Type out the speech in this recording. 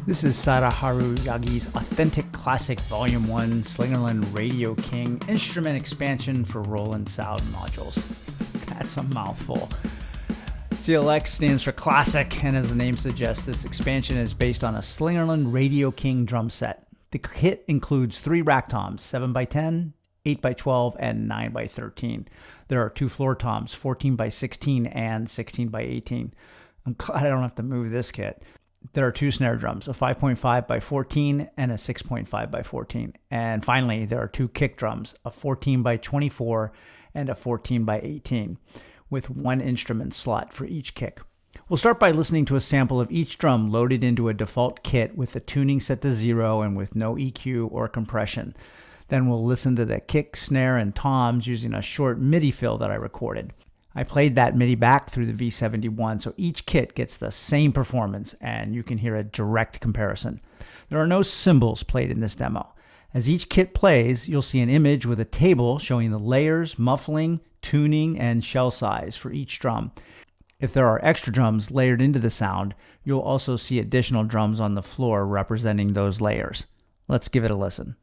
This is Sadaharu Yagi's Authentic Classic Volume 1 Slingerland Radio King instrument expansion for Roland sound modules. That's a mouthful. CLX stands for Classic, and as the name suggests, this expansion is based on a Slingerland Radio King drum set. The kit includes 3 rack toms, 7x10, 8x12, and 9x13. There are 2 floor toms, 14x16 and 16x18. I'm glad I don't have to move this kit. There are 2 snare drums, a 5.5x14 and a 6.5x14. And finally, there are 2 kick drums, a 14x24 and a 14x18, with 1 instrument slot for each kick. We'll start by listening to a sample of each drum loaded into a default kit with the tuning set to 0 and with no EQ or compression. Then we'll listen to the kick, snare, and toms using a short MIDI fill that I recorded. I played that MIDI back through the V71, so each kit gets the same performance, and you can hear a direct comparison. There are no cymbals played in this demo. As each kit plays, you'll see an image with a table showing the layers, muffling, tuning, and shell size for each drum. If there are extra drums layered into the sound, you'll also see additional drums on the floor representing those layers. Let's give it a listen.